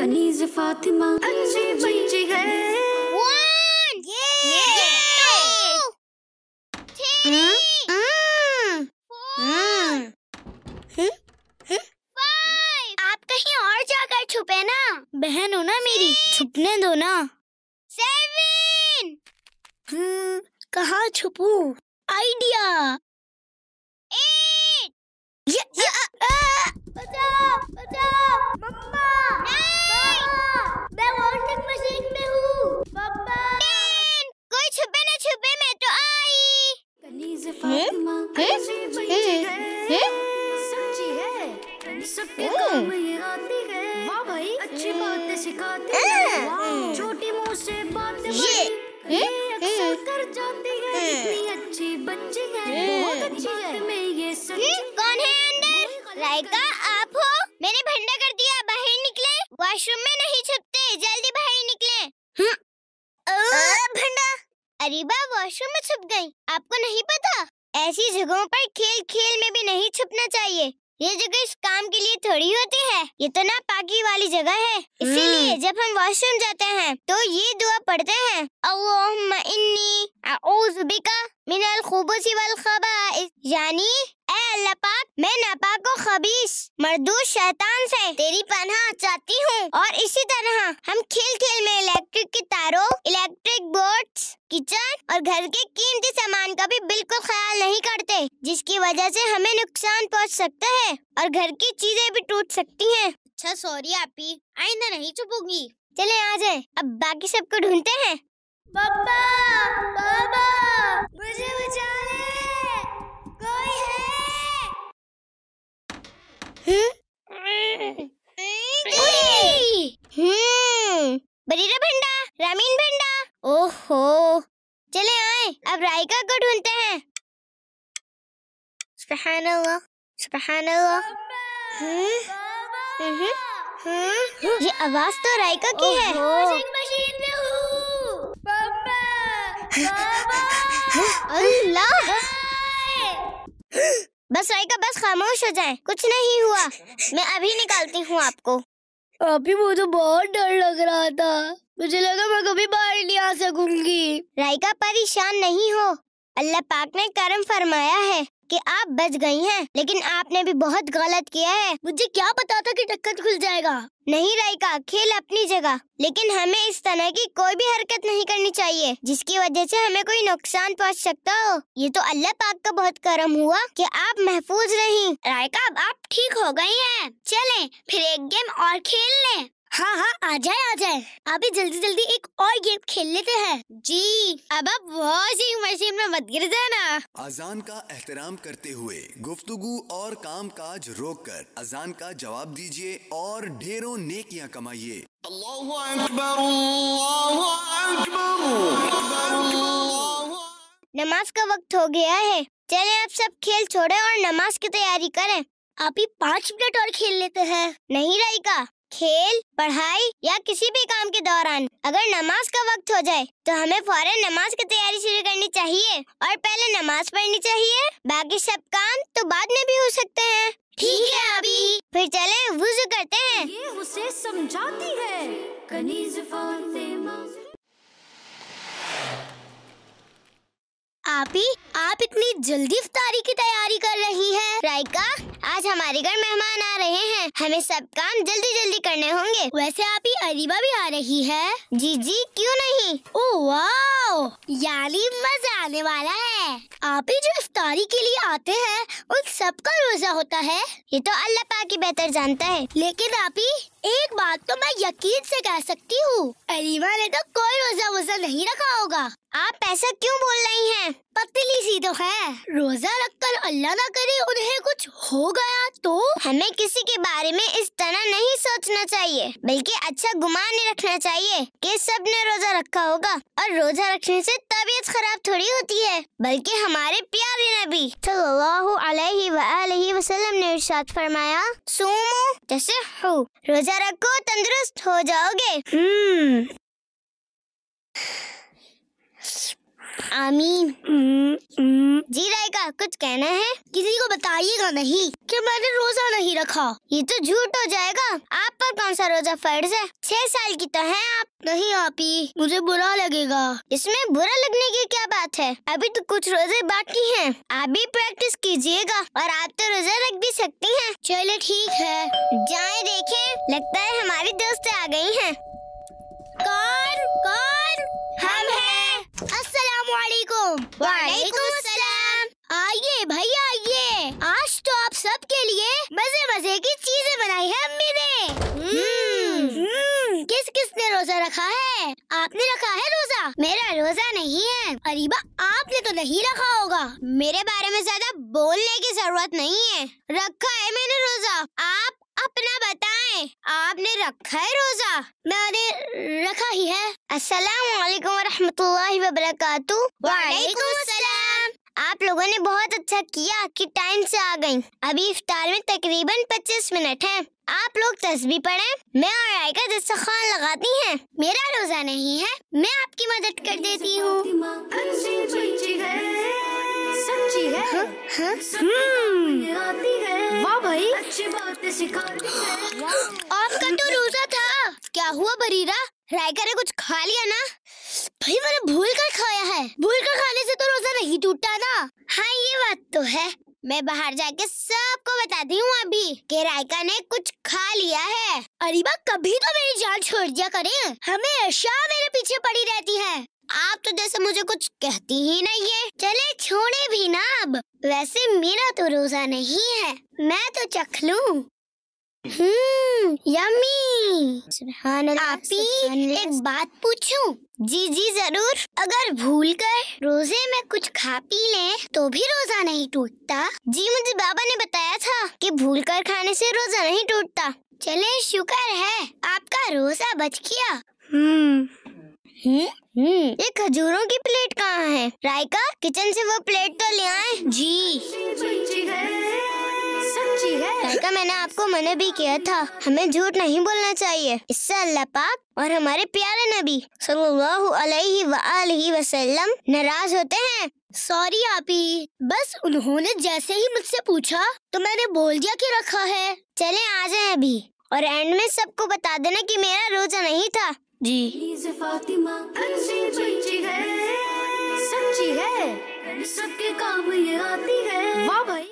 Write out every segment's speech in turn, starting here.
कनीज़ फातिमा अच्छी बच्ची है। 1 2 3 4 5। आप कहीं और जाकर छुपे ना, बहन हो ना मेरी, छुपने दो ना। 7। कहाँ छुपूं? आइडिया। 8। बचाओ बचाओ मम्मा, मैं वॉशिंग मशीन में हूँ मम्मा। 10। कोई छुपे ना छुपे, मैं तो आई। कनीज़ फातिमा अच्छी बच्ची है, सच्ची है, सबके काम ये आती है। वाह भाई, अच्छी बातें सिखाती है, छोटी मुँह से बातें बड़ी अक्सर कर जाती है। इतनी अच्छी बच्ची है, बहुत अच्छी है, मैं ये सच्ची। कौन है अंदर? राइका आप हो? मैंने भंडा कर दिया, बाहर निकले। वॉशरूम में नहीं छुपते, जल्दी बाहर निकले। भंडा। अरीबा वॉशरूम में छुप गई, आपको नहीं पता? ऐसी जगहों पर खेल खेल में भी नहीं छुपना चाहिए। ये जगह इस काम के लिए थोड़ी होती है, ये तो नापाकी वाली जगह है। इसीलिए जब हम वॉशरूम जाते हैं तो ये दुआ पढ़ते हैं, अल्लाहुम्मा इन्नी अऊज़ु बिका मिनल खुबुसी वल खबाइस, यानी ऐ अल्लाह पाक, मैं नापाक और खबीस मर्दूद शैतान से तेरी पनाह चाहती हूँ। और इसी तरह हम खेल खेल में इलेक्ट्रिक की तारों, इलेक्ट्रिक बोर्ड्स, किचन और घर के कीमती सामान का भी बिल्कुल ख्याल नहीं करते, जिसकी वजह से हमें नुकसान पहुँच सकता है और घर की चीजें भी टूट सकती हैं। अच्छा सॉरी आपी, आइंदा नहीं छुपूंगी। चले आ जाए, अब बाकी सबको ढूंढते हैं। पापा, पापा, मुझे बचा ले, कोई है? बरीरा भंडा, रामीन भंडा, ओहो, चले आए, अब राइका को ढूंढते हैं। सुभान अल्लाह, सुभान अल्लाह। ये आवाज तो राइका की है। वॉशिंग मशीन में हूँ। अल्लाह। बस राइका, बस खामोश हो जाए, कुछ नहीं हुआ, मैं अभी निकालती हूँ आपको। अभी मुझे बहुत डर लग रहा था, मुझे लगा मैं कभी बाहर नहीं आ सकूंगी। राइका परेशान नहीं हो, अल्लाह पाक ने करम फरमाया है कि आप बच गई हैं, लेकिन आपने भी बहुत गलत किया है। मुझे क्या पता था कि ढक्कन खुल जाएगा। नहीं राइका, खेल अपनी जगह, लेकिन हमें इस तरह की कोई भी हरकत नहीं करनी चाहिए जिसकी वजह से हमें कोई नुकसान पहुंच सकता हो। ये तो अल्लाह पाक का बहुत करम हुआ कि आप महफूज रहीं। राइका, अब आप ठीक हो गई हैं, चलें फिर एक गेम और खेल लें। हाँ हाँ, आ जाए, अभी जल्दी जल्दी एक और गेम खेल लेते हैं। जी, अब आप वॉशिंग मशीन में मत गिर जाना। अजान का एहतराम करते हुए गुफ्तगू और काम काज रोक कर अजान का जवाब दीजिए और ढेरों नेकियां कमाइए। अल्लाहु अकबर, अल्लाहु अकबर। नमाज का वक्त हो गया है, चलें आप सब खेल छोड़ें और नमाज की तैयारी करें। आप ही 5 मिनट और खेल लेते हैं। नहीं राइका, खेल, पढ़ाई या किसी भी काम के दौरान अगर नमाज का वक्त हो जाए तो हमें फौरन नमाज की तैयारी शुरू करनी चाहिए और पहले नमाज पढ़नी चाहिए। बाकी सब काम तो बाद में भी हो सकते हैं। ठीक है अभी। फिर चले वुज़ू करते हैं। ये उसे समझाती है, कनीज़ फातिमा। आप इतनी जल्दी इफ्तारी की तैयारी कर रही हैं। राइका, आज हमारे घर मेहमान आ रहे हैं, हमें सब काम जल्दी जल्दी करने होंगे। वैसे आप ही अरीबा भी आ रही है? जी जी, क्यों नहीं। ओह वाओ, यानी मजा आने वाला है। आप ही जो इफ्तारी के लिए आते हैं उन सबका रोजा होता है? ये तो अल्लाह पाक ही बेहतर जानता है। लेकिन आप ही, एक बात तो मैं यकीन से कह सकती हूँ, अरीबा ने तो कोई रोजा वोजा नहीं रखा होगा। आप ऐसा क्यों बोल रही हैं? पतली सी तो है, रोजा रखकर अल्लाह ना करे उन्हें कुछ हो गया तो? हमें किसी के बारे में इस तरह नहीं सोचना चाहिए, बल्कि अच्छा गुमान नहीं रखना चाहिए कि सब ने रोजा रखा होगा। और रोजा रखने से तबीयत खराब थोड़ी होती है, बल्कि हमारे प्यारे नबी सल्लल्लाहु अलैहि वसल्लम ने इरशाद फरमाया, सूमू तसहू, रोजा रखो तंदुरुस्त हो जाओगे। आमीन। जी राइका, कुछ कहना है? किसी को बताइएगा नहीं कि मैंने रोजा नहीं रखा। ये तो झूठ हो जाएगा। आप पर कौन सा रोजा फर्ज है? 6 साल की तो हैं आप। नहीं आपी, मुझे बुरा लगेगा। इसमें बुरा लगने की क्या बात है? अभी तो कुछ रोजे बाकी हैं। आप भी प्रैक्टिस कीजिएगा और आप तो रोजा रख भी सकती हैं। चले ठीक है। जाएं देखें, लगता है हमारी दोस्त आ गई हैं। कौन कौन? हम हैं। अस्सलामुअलैकुम। वालेकुम सलाम। आइए भाई आइए। आज तो आप सब के लिए मजे मजे की चीजें बनाई है अम्मी ने। किस किसने रोजा रखा है? आपने रखा है रोजा? मेरा रोजा नहीं है। अरीबा, आपने तो नहीं रखा होगा। मेरे बारे में ज्यादा बोलने की जरूरत नहीं है। रखा है मैंने रोजा। आप अपना बताएं, आपने रखा है रोजा? मैंने रखा ही है। अस्सलाम वालेकुम रहमतुल्लाहि व बरकातुहू। वालेकुम सलाम। आप लोगों ने बहुत अच्छा किया कि टाइम से आ गईं। अभी इफ्तार में तकरीबन 25 मिनट हैं। आप लोग तस्बीह पढ़ें, मैं और राइका दस्तरखान लगाती हैं। मेरा रोजा नहीं है, मैं आपकी मदद कर देती हूँ। सच्ची है। वाह भाई, अच्छी बातें सिखाती है। आपका तो रोजा था। क्या हुआ बरीरा? राइका ने कुछ खा लिया ना? भाई मैंने भूल कर खाया है। भूल कर खाने से तो रोजा नहीं टूटता ना। हाँ ये बात तो है। मैं बाहर जाके सबको बताती हूँ अभी कि राइका ने कुछ खा लिया है। अरीबा, कभी तो मेरी जान छोड़ दिया करें। हमेशा मेरे पीछे पड़ी रहती है। आप तो जैसे मुझे कुछ कहती ही नहीं है। चले छोड़े भी ना अब। वैसे मेरा तो रोजा नहीं है, मैं तो चख लूं। यम्मी। सुभान अल्लाह। आपी, एक बात पूछूं? जी जी जरूर। अगर भूल कर रोजे में कुछ खा पी लें तो भी रोजा नहीं टूटता? जी मुझे बाबा ने बताया था कि भूल कर खाने से रोजा नहीं टूटता। चले शुक्र है आपका रोजा बच गया। ये खजूरों की प्लेट कहाँ है? राइका, किचन से वो प्लेट तो ले आए। जी। सच्ची है। राइका, मैंने आपको मना भी किया था, हमें झूठ नहीं बोलना चाहिए। इससे अल्लाह पाक और हमारे प्यारे नबी सल्लल्लाहु अलैहि वसल्लम नाराज होते हैं। सॉरी आपी, बस उन्होंने जैसे ही मुझसे पूछा तो मैंने बोल दिया कि रखा है। चले आ जाए अभी और एंड में सबको बता देना कि मेरा रोजा नहीं था। जी। फातिमा अच्छी बच्ची है। सच्ची है, सबके काम ये आती है। वाह भाई।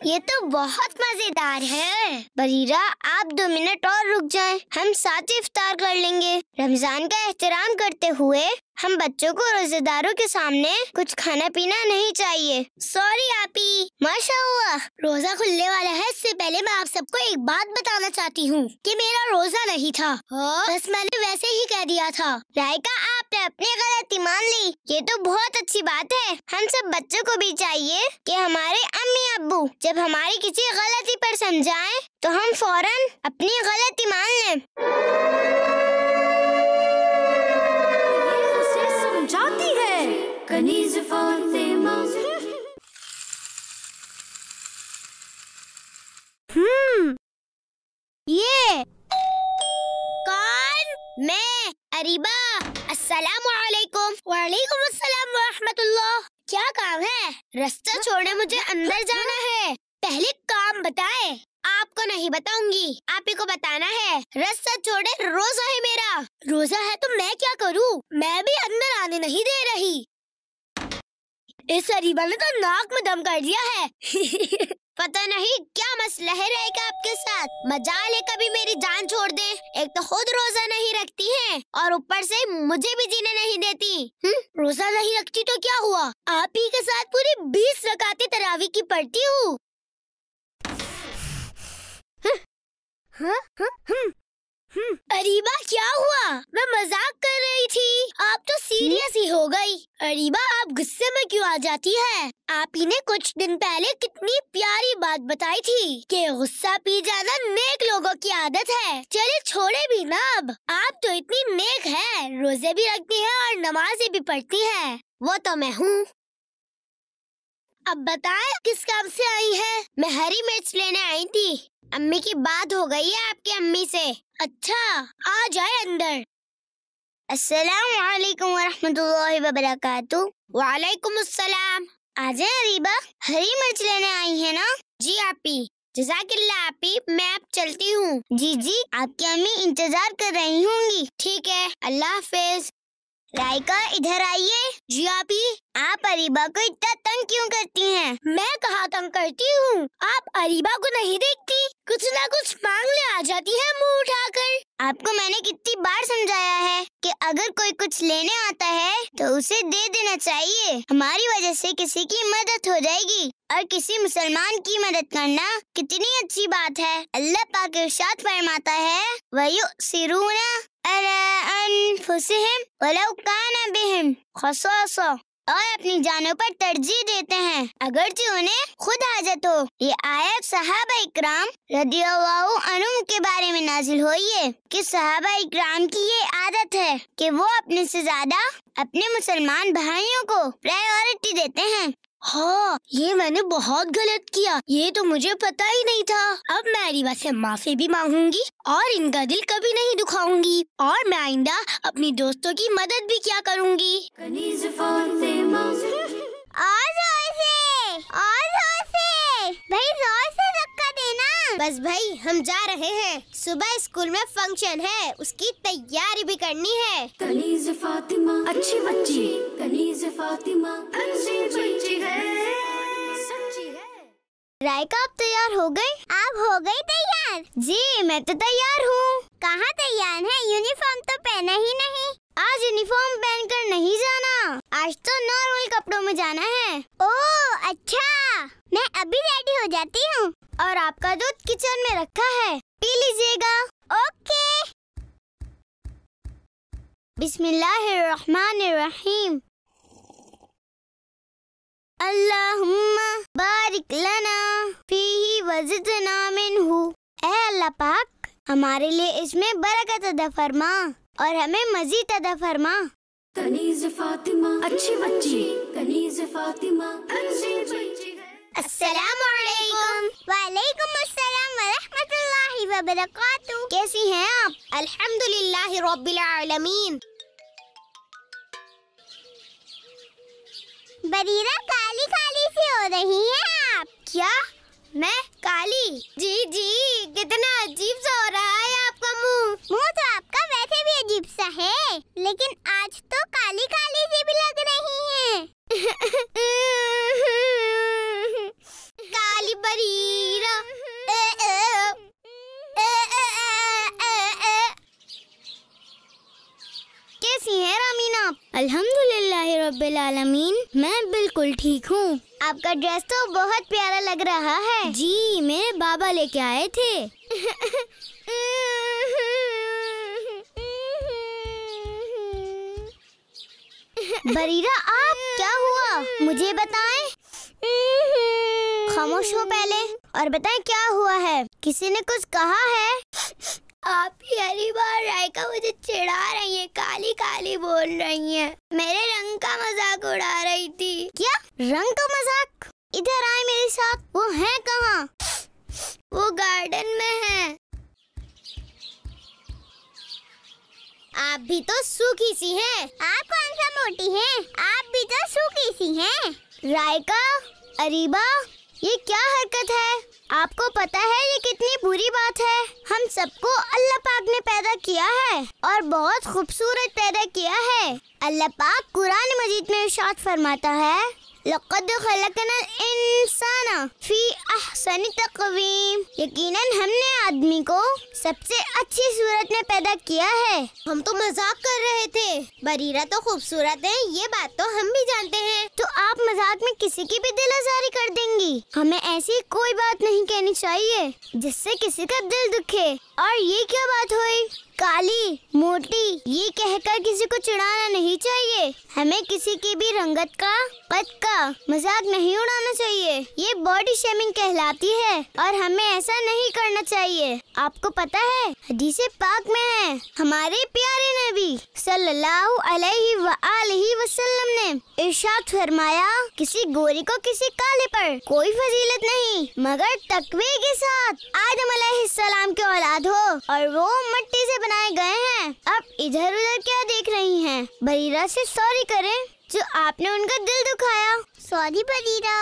ये तो बहुत मजेदार है। बरीरा, आप 2 मिनट और रुक जाएं, हम साथ ही इफ्तार कर लेंगे। रमजान का एहतराम करते हुए हम बच्चों को रोजेदारों के सामने कुछ खाना पीना नहीं चाहिए। सॉरी आपी। माशाअल्लाह। रोजा खुलने वाला है, इससे पहले मैं आप सबको एक बात बताना चाहती हूँ कि मेरा रोजा नहीं था। बस मैंने वैसे ही कह दिया था। राइका, आपने अपनी गलती मान ली, ये तो बहुत अच्छी बात है। हम सब बच्चों को भी चाहिए कि हमारे अम्मी अब्बू जब हमारी किसी गलती पर समझाएं तो हम फौरन अपनी गलती मान लें। समझाती है कनीज़ फातिमा। ये कौन? मैं अरीबा। अस्सलामु अलैकुम। वालेकुम अस्सलाम व रहमतुल्लाह। क्या काम है? रास्ता छोड़े, मुझे अंदर जाना है। पहले काम बताए। आपको नहीं बताऊंगी, आप ही को बताना है। रास्ता छोड़े, रोजा है मेरा। रोजा है तो मैं क्या करूं? मैं भी अंदर आने नहीं दे रही। इस अरीबा ने तो नाक में दम कर दिया है। पता नहीं क्या मसला है रहेगा आपके साथ। मजाल है कभी मेरी जान छोड़ दे। एक तो खुद रोजा नहीं रखती है और ऊपर से मुझे भी जीने नहीं देती। रोजा नहीं रखती तो क्या हुआ? आप ही के साथ पूरी 20 रकातें तरावी की पढ़ती हूँ। अरीबा, क्या हुआ? मैं मजाक कर रही थी, आप तो सीरियस ही हो गई। अरीबा, आप गुस्से में क्यों आ जाती है? आप ही ने कुछ दिन पहले कितनी प्यारी बात बताई थी कि गुस्सा पी जाना नेक लोगों की आदत है। चलिए छोड़े भी ना अब। आप तो इतनी नेक है, रोजे भी रखती है और नमाजें भी पढ़ती है। वो तो मैं हूँ। अब बताएं किस काम से आई है? मैं हरी मिर्च लेने आई थी। अम्मी की बात हो गई है आपकी अम्मी से। अच्छा, आ जाए अंदर। अस्सलाम वालेकुम वरहमतुल्लाहि वबरकातुह। वालेकुम अस्सलाम। आ जाए अरीबा, हरी मिर्च लेने आई है ना? जी आपी, जज़ाकिल्लाह आपी, मैं अब चलती हूँ। जी, आपकी अम्मी इंतजार कर रही होंगी। ठीक है, अल्लाह हाफिज। राइका इधर आइए। जी आपी। आप अरीबा को इतना तंग क्यों करती हैं? मैं कहाँ तंग करती हूँ? आप अरीबा को नहीं देखती? कुछ ना कुछ मांगने आ जाती है मुंह उठाकर। आपको मैंने कितनी बार समझाया है कि अगर कोई कुछ लेने आता है तो उसे दे देना चाहिए। हमारी वजह से किसी की मदद हो जाएगी और किसी मुसलमान की मदद करना कितनी अच्छी बात है। अल्लाह पाक इरशाद फरमाता है, वयुसिरूना अला अनफुसिहिम वलौ काना बिहिम खसासा, और अपनी जानों पर तरजीह देते हैं अगरचे उन्हें खुद हाजत हो। ये आयत सहाबा इकराम रदियल्लाहु अन्हुम के बारे में नाजिल हुई है कि सहाबा इकराम की ये आदत है कि वो अपने से ज्यादा अपने मुसलमान भाइयों को प्रायोरिटी देते हैं। हाँ, ये मैंने बहुत गलत किया। ये तो मुझे पता ही नहीं था। अब मैं अरीबा से माफी भी मांगूंगी और इनका दिल कभी नहीं दुखाऊंगी, और मैं आइंदा अपनी दोस्तों की मदद भी क्या करूंगी। भाई जोर से धक्का देना। बस भाई, हम जा रहे हैं। सुबह स्कूल में फंक्शन है, उसकी तैयारी भी करनी है। कनीज़ फातिमा अच्छी बच्ची, कनीज़ फातिमा अच्छी बच्ची है, सच्ची है। राइका, आप तैयार हो गई? आप हो गई तैयार? जी, मैं तो तैयार हूँ। कहाँ तैयार है? यूनिफॉर्म तो पहना ही नहीं। आज यूनिफॉर्म पहनकर नहीं जाना, आज तो नॉर्मल कपड़ों में जाना है। ओह अच्छा, मैं अभी रेडी हो जाती हूँ। और आपका दूध किचन में रखा है, पी लीजिएगा। ओके। बिस्मिल्लाहिर्रहमानिर्रहीम। अल्लाहुम्मा बारिक लना फीही वज़िदना मिन्हु। ऐ अल्लाह पाक, हमारे लिए इसमें बरकत अता फरमा और हमें मजीद अता फरमा। कनीज़ फातिमा अच्छी बच्ची, कनीज़ फातिमा अच्छी बच्ची है। अस्सलामु अलैकुम। वालेकुम अस्सलाम व रहमतुल्लाहि व बरकातुहू। कैसी हैं आप? अल्हम्दुलिल्लाहि रब्बिल आलमीन। बरीरा, काली काली सी हो रही हैं आप। क्या? मैं काली? जी, कितना अजीब सा हो रहा है आपका मुंह। मुंह तो आपका वैसे भी अजीब सा है, लेकिन आज तो काली काली सी भी लग रही हैं। काली बरीरा। कैसी हैं रामीना? अल्हम्दुलिल्लाहि रब्बिल आलमीन, मैं बिल्कुल ठीक हूँ। आपका ड्रेस तो बहुत प्यारा लग रहा है। जी, मेरे बाबा लेके आए थे। बरीरा, आप क्या हुआ? मुझे बताएं। खामोश हो पहले और बताएं क्या हुआ है। किसी ने कुछ कहा है? आप पहली बार राइका मुझे चिढ़ा रही है, काली काली बोल रही है। मेरे रंग का मजाक उड़ा रही थी। क्या रंग का मजाक? इधर आए मेरे साथ। वो है कहाँ? वो गार्डन में है। आप भी तो सूखी सी हैं। आप कौन सा मोटी हैं? आप भी तो सूखी सी हैं। राइका, अरीबा, ये क्या हरकत है? आपको पता है ये कितनी बुरी बात है? हम सबको अल्लाह पाक ने पैदा किया है और बहुत खूबसूरत पैदा किया है। अल्लाह पाक कुरान मजीद में इरशाद फरमाता है, लक़द खलक़नल इंसाना फी अहसनि तक़वीम। यकीनन हमने आदमी को सबसे अच्छी सूरत में पैदा किया है। हम तो मजाक कर रहे थे। बरीरा तो खूबसूरत है, ये बात तो हम भी जानते हैं। तो आप मजाक में किसी की भी दिल आज़ारी कर देंगी। हमें ऐसी कोई बात नहीं कहनी चाहिए जिससे किसी का दिल दुखे। और ये क्या बात हुई? काली, मोटी, ये कहकर किसी को चिढ़ाना नहीं चाहिए। हमें किसी की भी रंगत का, कद का मजाक नहीं उड़ाना चाहिए। ये बॉडी शेमिंग कहलाती है और हमें ऐसा नहीं करना चाहिए। आपको पता है हदीसे पाक में है, हमारे प्यारे नबी सल्लल्लाहु अलैहि वआलिहि वसल्लम ने इरशाद फरमाया, किसी गोरी को किसी काले पर कोई फजीलत नहीं मगर तकवे के साथ आदम अलैहिस्सलाम के औलाद हो और वो मिट्टी से बनाए गए हैं। अब इधर उधर क्या देख रही हैं? बरीरा से सॉरी करें जो आपने उनका दिल दुखाया। सॉरी बरीरा,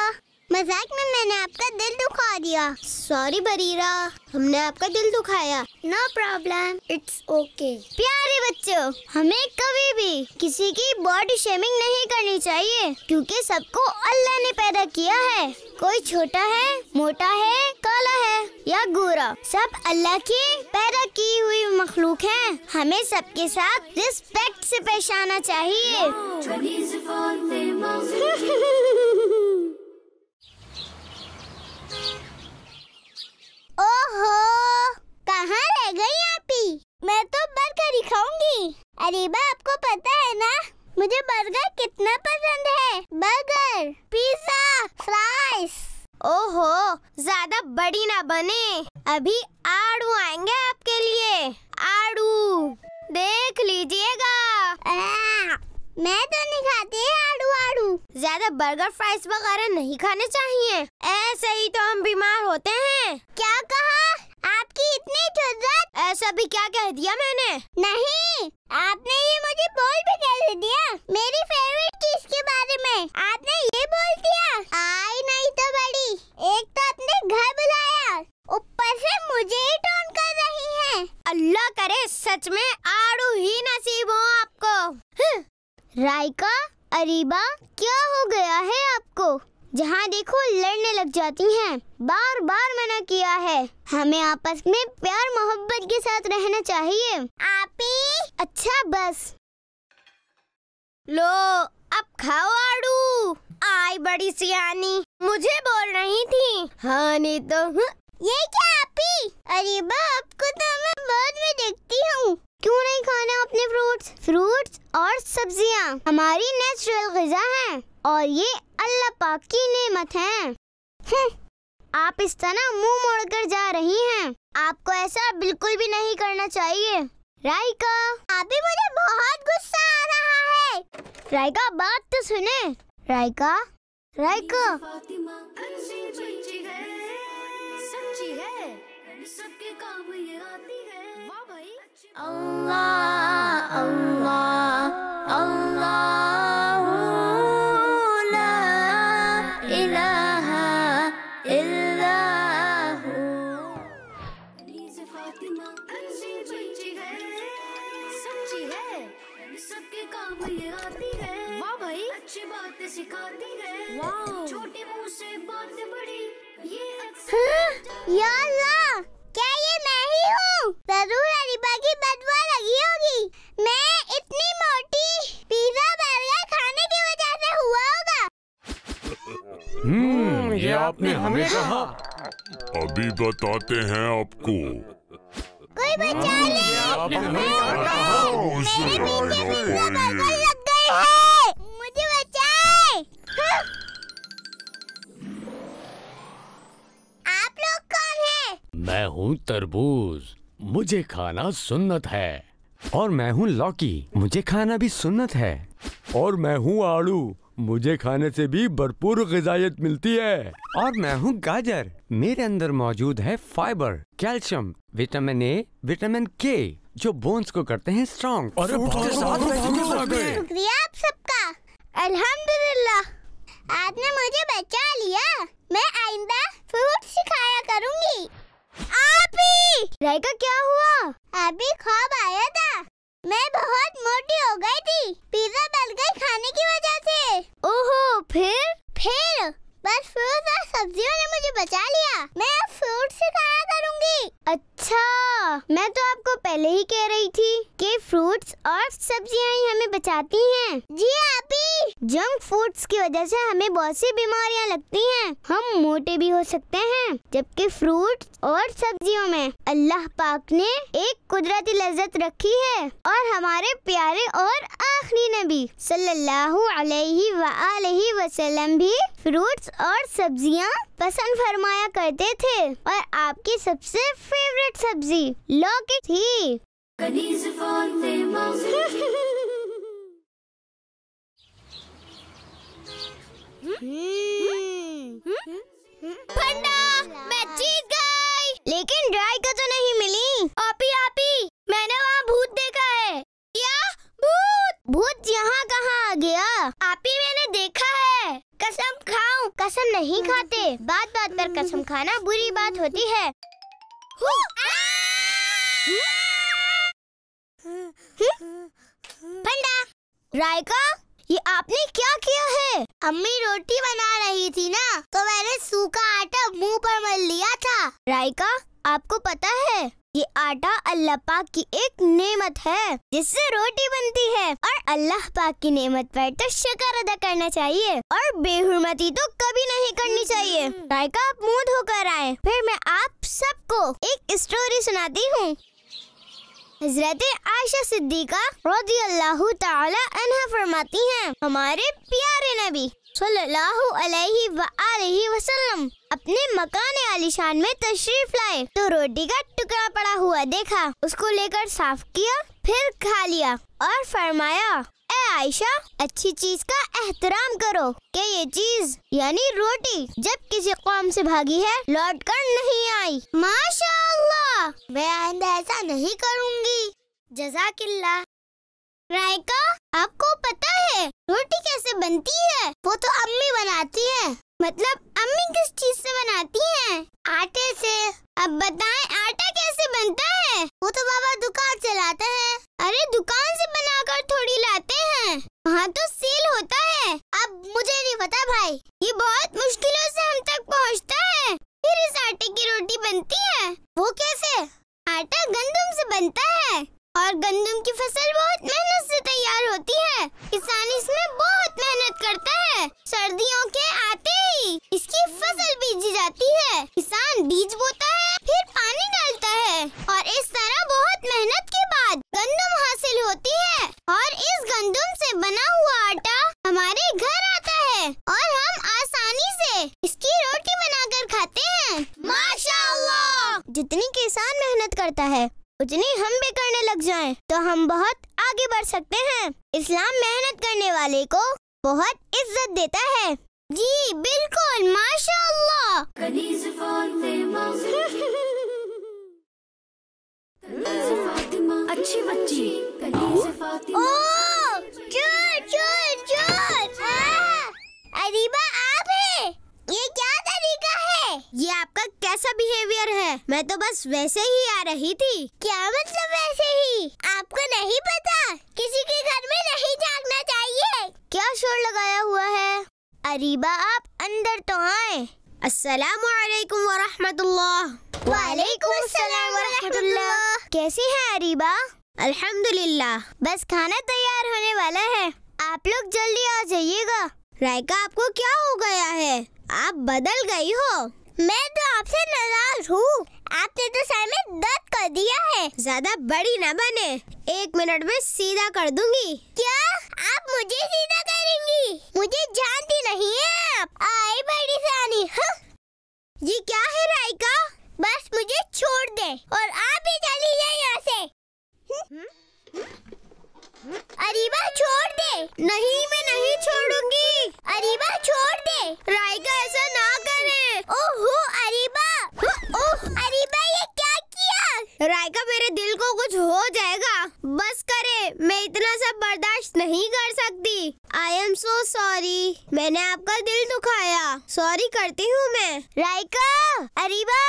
मजाक में मैंने आपका दिल दुखा दिया। सॉरी बरीरा, हमने आपका दिल दुखाया। No problem, it's okay. प्यारे बच्चों, हमें कभी भी किसी की बॉडी शेमिंग नहीं करनी चाहिए, क्योंकि सबको अल्लाह ने पैदा किया है। कोई छोटा है, मोटा है, काला है या गोरा, सब अल्लाह की पैदा की हुई मखलूक हैं। हमें सबके साथ रिस्पेक्ट से पेश आना चाहिए। ओहो, कहाँ रह गई आपी? मैं तो बर्गर ही खाऊंगी। अरीबा, आपको पता है ना मुझे बर्गर कितना पसंद है। Burger, pizza, fries. ओहो, ज्यादा बड़ी ना बने, अभी आड़ू आएंगे आपके लिए। आड़ू देख लीजिएगा। मैं तो नहीं खाती आड़ू आड़ू। ज्यादा बर्गर फ्राइज वगैरह नहीं खाने चाहिए, ऐसे ही तो हम बीमार होते हैं। क्या कहा? आपकी इतनी जुर्रत? ऐसा भी क्या कह दिया मैंने? नहीं, आपने ये मुझे बोल भी कैसे दिया? मेरी फेवरेट चीज के बारे में आपने ये बोल दिया। आई नहीं तो बड़ी, एक तो अपने घर बुलाया, ऊपर से मुझे ही टोन कर रही हैं। अल्लाह करे सच में आड़ू ही नसीब हो आपको। राइका, अरीबा, क्या हो गया है आपको? जहाँ देखो लड़ने लग जाती हैं। बार बार मना किया है, हमें आपस में प्यार मोहब्बत के साथ रहना चाहिए। आपी, अच्छा बस लो, अब खाओ आड़ू। आई बड़ी सियानी, मुझे बोल रही थी। हाँ नहीं तो। ये क्या आपी? अरीबा, आपको तो मैं बाद में देखती हूँ। क्यों नहीं खाना अपने फ्रूट्स और सब्जियाँ हमारी नेचुरल ग़िज़ा हैं और ये अल्लाह पाक की नेमत है। आप इस तरह मुंह मोड़कर जा रही हैं, आपको ऐसा बिल्कुल भी नहीं करना चाहिए। राइका, अभी मुझे बहुत गुस्सा आ रहा है। राइका, बात तो सुने। राइका, सच्ची है, सबके काम ये आती है। वाह भाई। अल्लाह अल्लाह अल्लाह ला इलाहा इल्लल्लाह। फातिमा सच्ची है, सबके काम ये आती है। वाह भाई, अच्छी बातें सिखाती है। वाह, छोटे मुंह से बात बड़ी, ये या अल्लाह, क्या ये मैं ही हूँ? जरूर अरीबा की बदबू लगी होगी। मैं इतनी मोटी, पिज़्ज़ा बर्गर खाने की वजह से हुआ होगा। ये आपने हमें कहा। अभी बताते हैं आपको। कोई बचा ले, मेरे पीछे पिज़्ज़ा बर्गर लग गए हैं, मुझे बचाए। आप लोग कौन हैं? मैं हूँ तरबूज, मुझे खाना सुन्नत है। और मैं हूँ लौकी, मुझे खाना भी सुन्नत है। और मैं हूँ आड़ू, मुझे खाने से भी भरपूर ग़िज़ायत मिलती है। और मैं हूँ गाजर, मेरे अंदर मौजूद है fibre, calcium, vitamin A, vitamin के, जो बोन्स को करते हैं स्ट्रॉन्ग। शुक्रिया आप सबका, अल्हम्दुलिल्लाह, आपने मुझे बचा लिया। मैं आइंदा फ्रूट सिखाया करूंगी। आपी, राइका, क्या हुआ? अभी ख्वाब आया था, मैं बहुत मोटी हो गई थी पिज़्ज़ा बर्गर खाने की वजह से। ओहो, फिर बस फ्रूट और सब्जियों ने मुझे बचा लिया। मैं अब फ्रूट से खाया करूंगी। अच्छा, मैं तो आपको पहले ही कह रही थी कि फ्रूट्स और सब्जियां ही हमें बचाती हैं। जी आपी, जंक फूड्स की वजह से हमें बहुत सी बीमारियां लगती हैं, हम मोटे भी हो सकते हैं। जबकि फ्रूट्स और सब्जियों में अल्लाह पाक ने एक कुदरती लज्जत रखी है। और हमारे प्यारे और आखिरी नबी सल्लल्लाहु अलैहि वआलैहि वसल्लम भी फ्रूट्स और सब्जियां पसंद फरमाया करते थे। और आपकी सबसे फेवरेट सब्जी लौकी थी। भंडा, मैं जीत गई। लेकिन राइका तो नहीं मिली। आपी, मैंने वहाँ भूत देखा है। क्या भूत? नहीं खाते। बात बात पर कसम खाना बुरी बात होती है। भंडा, रायका, ये आपने क्या किया है? अम्मी रोटी बना रही थी ना, तो मैंने सूखा आटा मुंह पर मल लिया था। रायका, आपको पता है ये आटा अल्लाह पाक की एक नेमत है जिससे रोटी बनती है, और अल्लाह पाक की नेमत पर तो शुक्र अदा करना चाहिए और बेहुरमती तो कभी नहीं करनी चाहिए। रायका, आप मुंह धोकर आए, फिर मैं आप सबको एक स्टोरी सुनाती हूँ। हजरत आयशा सिद्दीका रज़ी अल्लाहु ताला अन्हा फरमाती हैं, हमारे प्यारे नबी सल्लल्लाहु अलैहि व आलिहि वसल्लम अपने मकान आलीशान में तशरीफ लाए तो रोटी का टुकड़ा पड़ा हुआ देखा, उसको लेकर साफ किया, फिर खा लिया और फरमाया, ए आयशा, अच्छी चीज का एहतराम करो कि ये चीज यानी रोटी जब किसी कौम से भागी है लौट कर नहीं आई। माशाअल्लाह, मैं आइंदा ऐसा नहीं करूँगी। जज़ाकिल्लाह। रायका, आपको पता है रोटी कैसे बनती है? वो तो अम्मी बनाती है। मतलब अम्मी किस चीज से बनाती हैं? आटे से। अब बताएं आटा कैसे बनता है? वो तो बाबा दुकान चलाते हैं। अरे दुकान से बनाकर थोड़ी लाते हैं, वहाँ तो सेल होता है। अब मुझे नहीं पता भाई, ये बहुत मुश्किलों से हम तक पहुँचता है, फिर इस आटे की रोटी बनती है। वो कैसे? आटा गंदम से बनता है और गंदम की फसल बहुत मेहनत से तैयार होती है। किसान इसमें बहुत मेहनत करता है। सर्दियों के आते ही इसकी फसल बीजी जाती है। किसान बीज बोता है, फिर पानी डालता है और इस तरह बहुत मेहनत के बाद गंदम हासिल होती है और इस गंदम से बना हुआ आटा हमारे घर आता है और हम आसानी से इसकी रोटी बनाकर खाते हैं। माशाअल्लाह। जितनी किसान मेहनत करता है उतनी हम भी करने लग जाएं तो हम बहुत आगे बढ़ सकते हैं। इस्लाम मेहनत करने वाले को बहुत इज्जत देता है। जी बिल्कुल, माशाअल्लाह। कनीज़ फातिमा, कनीज़ फातिमा, अच्छी बच्ची कनीज़ फातिमा। ओह, चोर चोर चोर! अरीबा, आप है? ये क्या तरीका है? ये आपका कैसा बिहेवियर है? मैं तो बस वैसे ही आ रही थी। क्या मतलब वैसे ही? आपको नहीं पता किसी के घर में नहीं झांकना चाहिए? क्या शोर लगाया हुआ है? अरीबा, आप अंदर तो आए। अस्सलामु अलैकुम व रहमतुल्लाह। वालेकुम अस्सलाम व रहमतुल्लाह। कैसी हैं अरीबा? अल्हम्दुलिल्लाह। बस खाना तैयार होने वाला है, आप लोग जल्दी आ जाइएगा। रायका, आपको क्या हो गया है? आप बदल गई हो। मैं तो आपसे नाराज हूँ। आपने तो सर में दर्द कर दिया है। ज्यादा बड़ी न बने, 1 मिनट में सीधा कर दूंगी। क्या आप मुझे सीधा करेंगी? मुझे जानती नहीं है आप। आई बड़ी सानी। ये क्या है रायका? बस मुझे छोड़ दे और आप भी चली जाए यहाँ से। अरीबा, छोड़ दे। नहीं, मैं नहीं छोड़ूंगी। अरीबा, छोड़ दे। रायका, ऐसा ना करे। ओहो अरीबा, ओह अरीबा, ये क्या किया? रायका, मेरे दिल को कुछ हो जाएगा। बस करे, मैं इतना सब बर्दाश्त नहीं कर सकती। आई एम सो सॉरी, मैंने आपका दिल दुखाया। सॉरी करती हूँ मैं। रायका, अरीबा,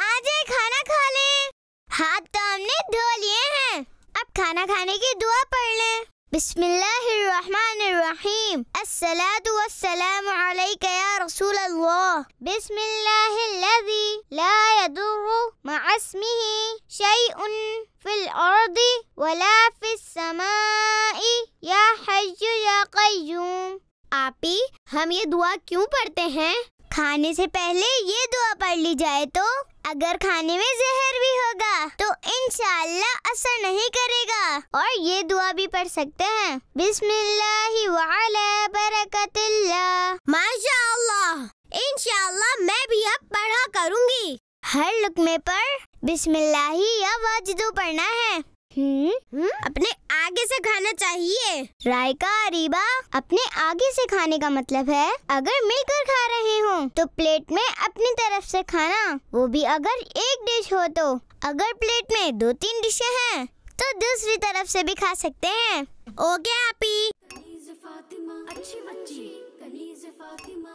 आ जाए, खाना खा ले। हाथ तो हमने धो लिए हैं, अब खाना खाने की दुआ पढ़ लें। बिस्मिल्लाहिर्रहमानिर्रहीम। अस्सलातु वस्सलामु अलैका या रसूल अल्लाह। बिस्मिल्लाहिल्लज़ी ला यदुर्रु मअस्मिही शैउन फिल अर्दि वला फिस समाई या हय्यु या क़य्यूम। आपी, हम ये दुआ क्यों पढ़ते हैं? खाने से पहले ये दुआ पढ़ ली जाए तो अगर खाने में जहर भी होगा तो इंशाअल्लाह असर नहीं करेगा। और ये दुआ भी पढ़ सकते हैं, बिस्मिल्लाहि व अला बरकतिल्लाह। माशाअल्लाह, इंशाअल्लाह मैं भी अब पढ़ा करूँगी। हर लुक़मे पर बिस्मिल्लाहि या वाजिदो पढ़ना है। अपने आगे से खाना चाहिए। रायका, अरीबा, अपने आगे से खाने का मतलब है अगर मिलकर खा रहे हो तो प्लेट में अपनी तरफ से खाना, वो भी अगर एक डिश हो तो। अगर प्लेट में 2-3 डिशें हैं तो दूसरी तरफ से भी खा सकते हैं। ओके आपी। कनीज़ फातिमा, अच्छी बच्ची कनीज़ फातिमा।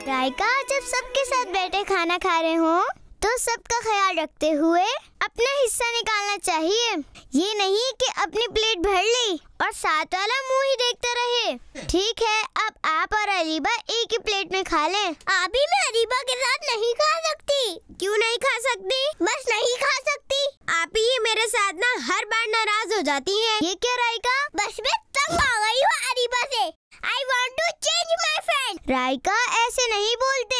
राइका, जब सबके साथ बैठे खाना खा रहे हो तो सबका ख्याल रखते हुए अपना हिस्सा निकालना चाहिए। ये नहीं कि अपनी प्लेट भर ली और साथ वाला मुंह ही देखता रहे। ठीक है, अब आप और अरीबा एक ही प्लेट में खा लें। आप ही मैं अरीबा के साथ नहीं खा सकती। क्यों नहीं खा सकती? बस नहीं खा सकती। आप ही मेरे साथ ना हर बार नाराज हो जाती हैं। ये क्या राइका? बस मैं तंग आ गई हूँ अरीबा से। I want to change my friend। Raika, ऐसे नहीं बोलते।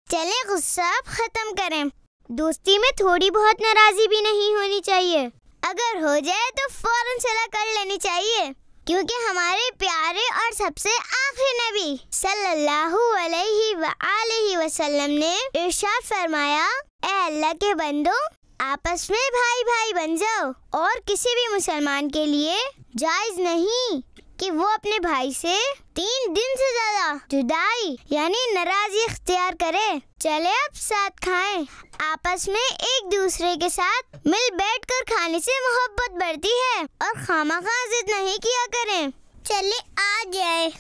चले गुस्सा खत्म करें। दोस्ती में थोड़ी बहुत नाराजी भी नहीं होनी चाहिए। अगर हो जाए तो फौरन सलाह कर लेनी चाहिए, क्योंकि हमारे प्यारे और सबसे आखिरी नबी सल्लल्लाहु अलैहि वसल्लम ने इरशाद फरमाया, ए अल्लाह के बंदो, आपस में भाई भाई बन जाओ। और किसी भी मुसलमान के लिए जायज नहीं कि वो अपने भाई से 3 दिन से ज्यादा जुदाई यानी नाराजी इख्तियार करे। चले अब साथ खाएं। आपस में एक दूसरे के साथ मिल बैठकर खाने से मोहब्बत बढ़ती है और खामखा जिद नहीं किया करें। चले आ जाए।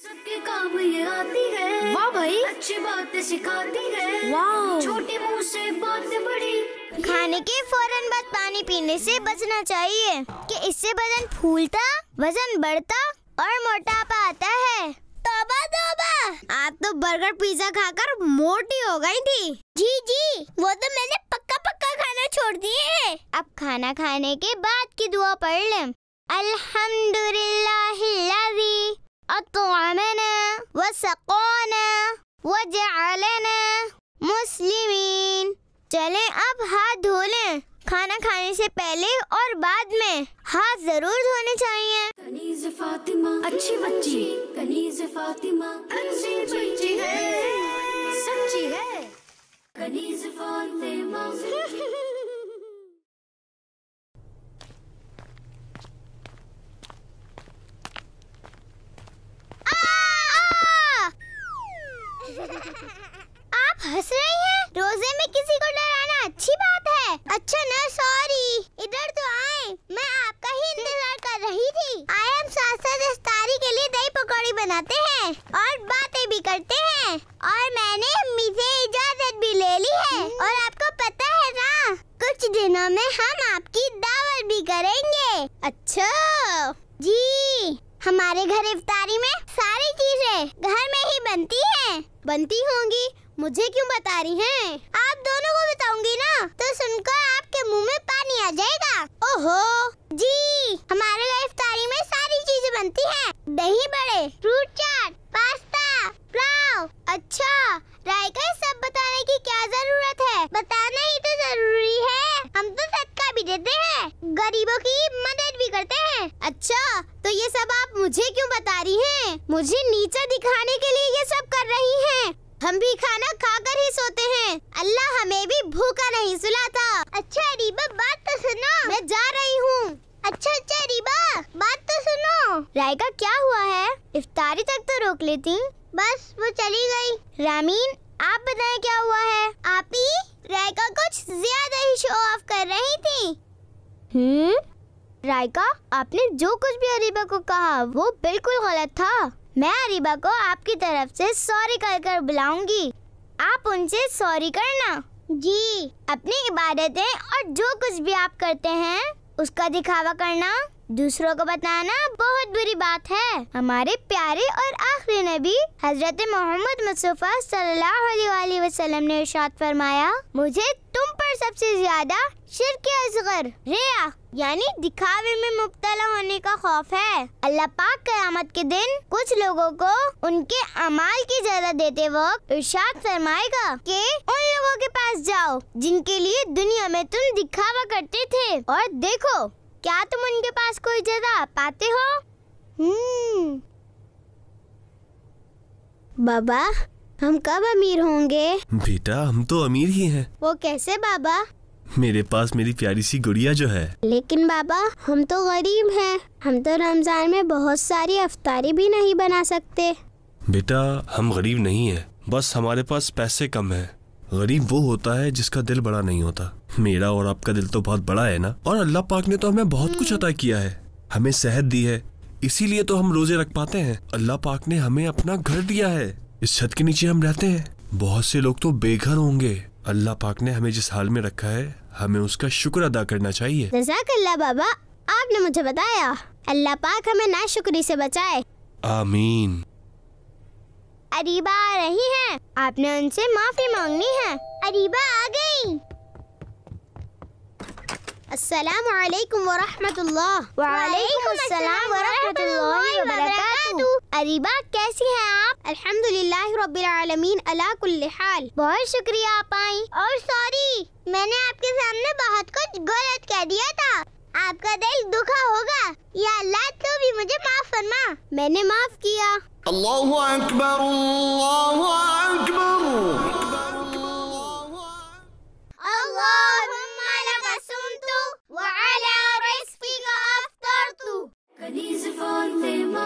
सबके काम ये आती है। वाह भाई, अच्छी बातें सिखाती है। वाह, छोटे मुंह से बातें बड़ी। खाने के फौरन बाद पानी पीने से बचना चाहिए कि इससे बदन फूलता, वजन बढ़ता और मोटापा आता है। तौबा तौबा, आप तो बर्गर पिज्जा खाकर मोटी हो गई थी। जी, वो तो मैंने पक्का खाना छोड़ दिए हैं। अब खाना खाने के बाद की दुआ पढ़ लें। अल्हम्दुलिल्लाहिल्लज़ी अत्अमना व सक़ाना व जअलना मुस्लिमीन। चलें अब हाथ धो लें। खाना खाने से पहले और बाद में हाथ जरूर धोने चाहिए। कनीज़ फातिमा अच्छी बच्ची, कनीज़ फातिमा अच्छी बच्ची है, सच्ची है कनीज़ फातिमा। आप हंस रही हैं? रोजे में किसी को डराना अच्छी बात है। अच्छा ना, सॉरी। इधर तो आए, मैं आपका ही इंतजार कर रही थी। आए हम साथ साथ इफ्तारी के लिए दही पकौड़ी बनाते हैं और बातें भी करते हैं। और मैंने अम्मी से इजाजत भी ले ली है। और आपको पता है ना, कुछ दिनों में हम आपकी दावत भी करेंगे। अच्छा जी, हमारे घर इफ्तारी में सारी चीजें घर में ही बनती हैं। बनती होंगी, मुझे क्यों बता रही हैं? आप दोनों को बताऊंगी ना, तो सुनकर आपके मुंह में पानी आ जाएगा। ओहो जी, हमारे घर इफ्तारी में सारी चीजें बनती हैं। दही बड़े, फ्रूट चाट, पास्ता, पुलाव। अच्छा राइका, सब बताने की क्या जरूरत है? बताना ही तो जरूरी है। हम तो सदका भी देते हैं, गरीबों की मदद भी करते हैं। अच्छा, तो ये सब आप मुझे क्यों बता रही हैं? मुझे नीचा दिखाने के लिए ये सब कर रही हैं। हम भी खाना खाकर ही सोते हैं। अल्लाह हमें भी भूखा नहीं सुलाता। अच्छा रीबा, बात तो सुनो। मैं जा रही हूँ। अच्छा रीबा, बात तो सुनो। राइका, क्या हुआ है? इफ्तारी तक तो रोक लेती। बस वो चली गई। रामीन, आप बताएं क्या हुआ है? आप ही राइका कुछ ज्यादा ही शो ऑफ कर रही थी। राइका, आपने जो कुछ भी अरीबा को कहा वो बिल्कुल गलत था। मैं अरीबा को आपकी तरफ से सॉरी कहकर बुलाऊंगी। आप उनसे सॉरी करना। जी, अपनी इबादतें और जो कुछ भी आप करते हैं उसका दिखावा करना, दूसरों को बताना बहुत बुरी बात है। हमारे प्यारे और आखिरी नबी हजरत मोहम्मद मुस्तफा सल्लल्लाहु अलैहि वसल्लम ने इरशाद फरमाया, मुझे तुम पर सबसे ज्यादा शिर्क असगर, रिया यानी दिखावे में मुब्तला होने का खौफ है। अल्लाह पाक क़यामत के दिन कुछ लोगों को उनके अमाल की जरा देते वक्त इरशाद फरमाएगा कि उन लोगों के पास जाओ जिनके लिए दुनिया में तुम दिखावा करते थे, और देखो क्या तुम उनके पास कोई जगह पाते हो? बाबा, हम कब अमीर होंगे? बेटा, हम तो अमीर ही हैं। वो कैसे बाबा? मेरे पास मेरी प्यारी सी गुड़िया जो है। लेकिन बाबा, हम तो गरीब हैं। हम तो रमजान में बहुत सारी इफ्तारी भी नहीं बना सकते। बेटा, हम गरीब नहीं हैं, बस हमारे पास पैसे कम हैं। गरीब वो होता है जिसका दिल बड़ा नहीं होता। मेरा और आपका दिल तो बहुत बड़ा है ना। और अल्लाह पाक ने तो हमें बहुत कुछ अता किया है। हमें सेहत दी है, इसीलिए तो हम रोजे रख पाते हैं। अल्लाह पाक ने हमें अपना घर दिया है, इस छत के नीचे हम रहते हैं। बहुत से लोग तो बेघर होंगे। अल्लाह पाक ने हमें जिस हाल में रखा है, हमें उसका शुक्र अदा करना चाहिए। जज़ाकल्लाह बाबा, आपने मुझे बताया। अल्लाह पाक हमें नाशुक्री से बचाए। आमीन। अरीबा आ रही हैं, आपने उनसे माफी मांगनी है। अरीबा आ गई। अस्सलामु अलैकुम व रहमतुल्लाह। व अलैकुम अस्सलाम व रहमतुल्लाहि व बरकातुहू। अरीबा कैसी हैं आप? अल्हम्दुलिल्लाह रब्बिल आलमीन अला कुल्ली हाल। बहुत शुक्रिया आप आई। और सॉरी, मैंने आपके सामने बहुत कुछ गलत कह दिया था। आपका दिल दुखा होगा। या अल्लाह तो भी मुझे माफ फरमा। मैंने माफ किया। अल्लाहु अकबर, अल्लाहु अकबर। अल्लाहुम्मा लका सुमतु व अला रिज़्क़िका अफ़्तरतु। कनीज़ फ़ातिमा।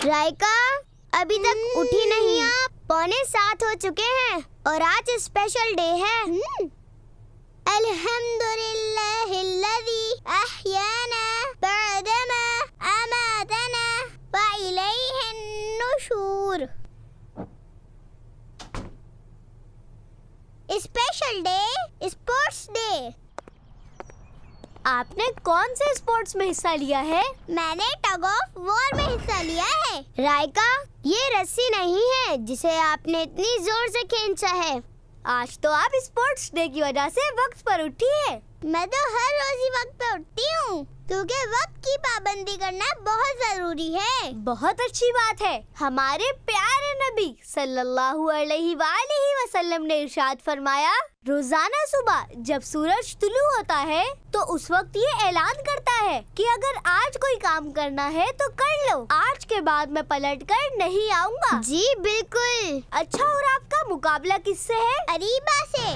राइका, अभी तक उठी नहीं आप? 6:45 हो चुके हैं और आज स्पेशल डे है। अल्हम्दुलिल्लाहिल्लज़ी अहयाना बअदमा अमातना व इलैहिन नुशूर। Special day, sports day. आपने कौन से स्पोर्ट्स में हिस्सा लिया है? मैंने टग ऑफ वॉर में हिस्सा लिया है। राइका, ये रस्सी नहीं है जिसे आपने इतनी जोर से खींचा है। आज तो आप स्पोर्ट्स डे की वजह से वक्त पर उठी है। मैं तो हर रोज ही वक्त पर उठती हूँ, क्योंकि वक्त की पाबंदी करना बहुत जरूरी है। बहुत अच्छी बात है। हमारे प्यारे नबी सल्लल्लाहु अलैहि वसल्लम ने इरशाद फरमाया, रोजाना सुबह जब सूरज तुलू होता है तो उस वक्त ये ऐलान करता है कि अगर आज कोई काम करना है तो कर लो, आज के बाद मैं पलट कर नहीं आऊँगा। जी बिल्कुल। अच्छा, और आपका मुकाबला किससे है? अरीबा से।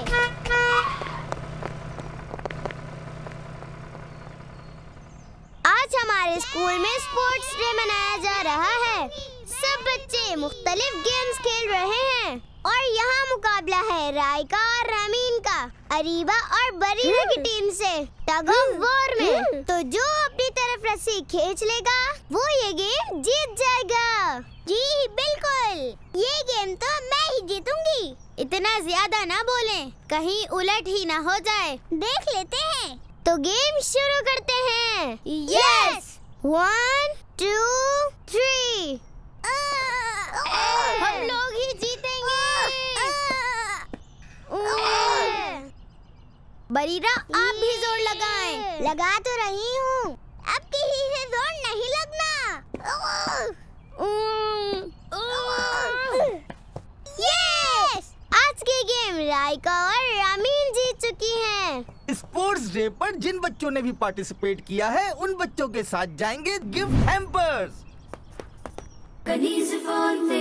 आज हमारे स्कूल में स्पोर्ट्स डे मनाया जा रहा है। सब बच्चे मुख्तलिफ गेम्स खेल रहे हैं और यहाँ मुकाबला है राइका और रामीन का अरीबा और बरीना की टीम से टग ऑफ वॉर में। तो जो अपनी तरफ रस्सी खींच लेगा वो ये गेम जीत जाएगा। जी बिल्कुल, ये गेम तो मैं ही जीतूंगी। इतना ज्यादा ना बोलें, कहीं उलट ही ना हो जाए। देख लेते हैं। तो गेम शुरू करते हैं। यस। 1 2 3। हम लोग ही जीतेंगे। बरीरा, आप भी जोर लगाएं। लगा तो रही हूँ, अब किसी से जोर नहीं लगना। यस! आज की गेम राइका और रामीन जीत चुकी हैं। स्पोर्ट्स डे पर जिन बच्चों ने भी पार्टिसिपेट किया है उन बच्चों के साथ जाएंगे गिफ्ट हैम्पर्स। कनीज़ फ़ातिमा।